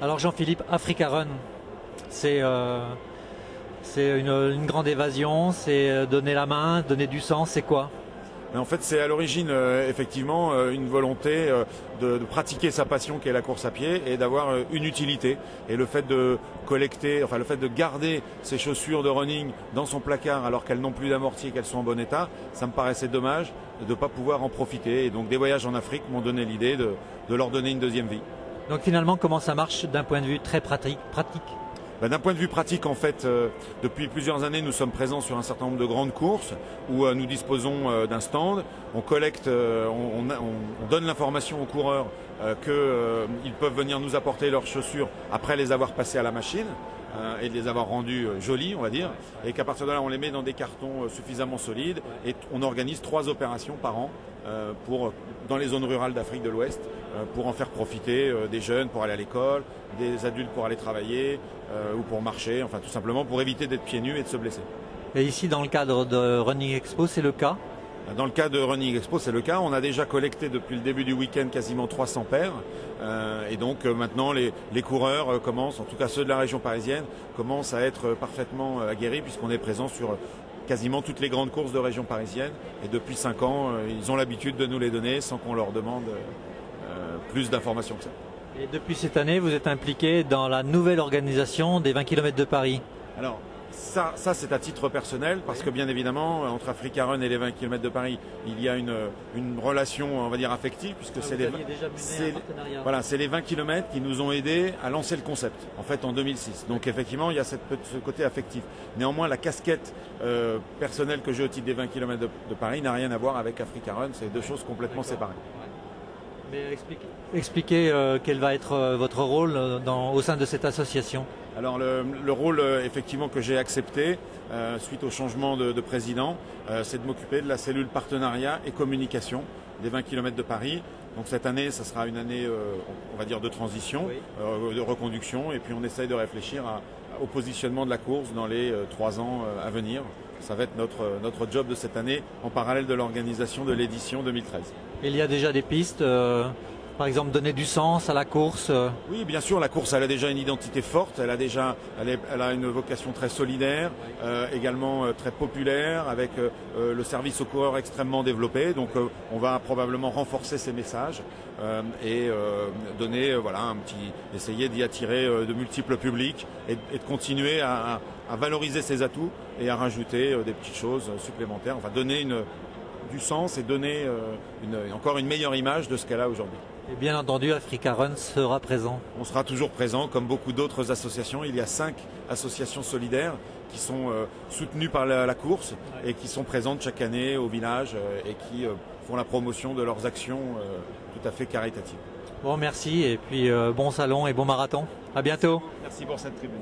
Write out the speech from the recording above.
Alors Jean-Philippe, Africa Run, c'est une grande évasion, c'est donner la main, donner du sens, c'est quoi? Mais en fait, c'est à l'origine effectivement une volonté de pratiquer sa passion qui est la course à pied et d'avoir une utilité. Et le fait de collecter, enfin le fait de garder ses chaussures de running dans son placard alors qu'elles n'ont plus d'amorti et qu'elles sont en bon état, ça me paraissait dommage de ne pas pouvoir en profiter. Et donc des voyages en Afrique m'ont donné l'idée de leur donner une deuxième vie. Donc finalement, comment ça marche d'un point de vue très pratique? D'un point de vue pratique, en fait, depuis plusieurs années, nous sommes présents sur un certain nombre de grandes courses où nous disposons d'un stand. On collecte, on donne l'information aux coureurs qu'ils peuvent venir nous apporter leurs chaussures après les avoir passées à la machine et de les avoir rendues jolies, on va dire. Et qu'à partir de là, on les met dans des cartons suffisamment solides et on organise 3 opérations par an dans les zones rurales d'Afrique de l'Ouest pour en faire profiter des jeunes pour aller à l'école, des adultes pour aller travailler ou pour marcher, enfin tout simplement pour éviter d'être pieds nus et de se blesser. Et ici, dans le cadre de Running Expo, c'est le cas? Dans le cas de Running Expo, c'est le cas. On a déjà collecté depuis le début du week-end quasiment 300 paires. Et donc maintenant, les coureurs commencent, en tout cas ceux de la région parisienne, commencent à être parfaitement aguerris puisqu'on est présent sur quasiment toutes les grandes courses de région parisienne. Et depuis 5 ans, ils ont l'habitude de nous les donner sans qu'on leur demande plus d'informations que ça. Et depuis cette année, vous êtes impliqué dans la nouvelle organisation des 20 km de Paris. Alors, ça c'est à titre personnel, parce que bien évidemment, entre Africa Run et les 20 km de Paris, il y a une relation, on va dire, affective, puisque c'est les 20 km qui nous ont aidés à lancer le concept, en fait, en 2006. Donc effectivement, il y a ce côté affectif. Néanmoins, la casquette personnelle que j'ai au titre des 20 km de Paris n'a rien à voir avec Africa Run, c'est 2 choses complètement séparées. Mais expliquez quel va être votre rôle au sein de cette association. Alors le rôle effectivement que j'ai accepté suite au changement de président, c'est de m'occuper de la cellule partenariat et communication des 20 km de Paris. Donc cette année, ça sera une année, on va dire, de transition, oui, de reconduction, et puis on essaye de réfléchir au positionnement de la course dans les 3 ans à venir. Ça va être notre job de cette année, en parallèle de l'organisation de l'édition 2013. Il y a déjà des pistes, par exemple donner du sens à la course. Oui, bien sûr, la course elle a déjà une identité forte, elle a une vocation très solidaire, également très populaire, avec le service aux coureurs extrêmement développé. Donc on va probablement renforcer ces messages et donner, essayer d'y attirer de multiples publics et de continuer à valoriser ses atouts et à rajouter des petites choses supplémentaires, enfin donner du sens et donner encore une meilleure image de ce qu'elle a aujourd'hui. Et bien entendu, Africa Run sera présent. On sera toujours présent, comme beaucoup d'autres associations. Il y a 5 associations solidaires qui sont soutenues par la course et qui sont présentes chaque année au village et qui font la promotion de leurs actions tout à fait caritatives. Bon, merci et puis bon salon et bon marathon. À bientôt. Merci pour cette tribune.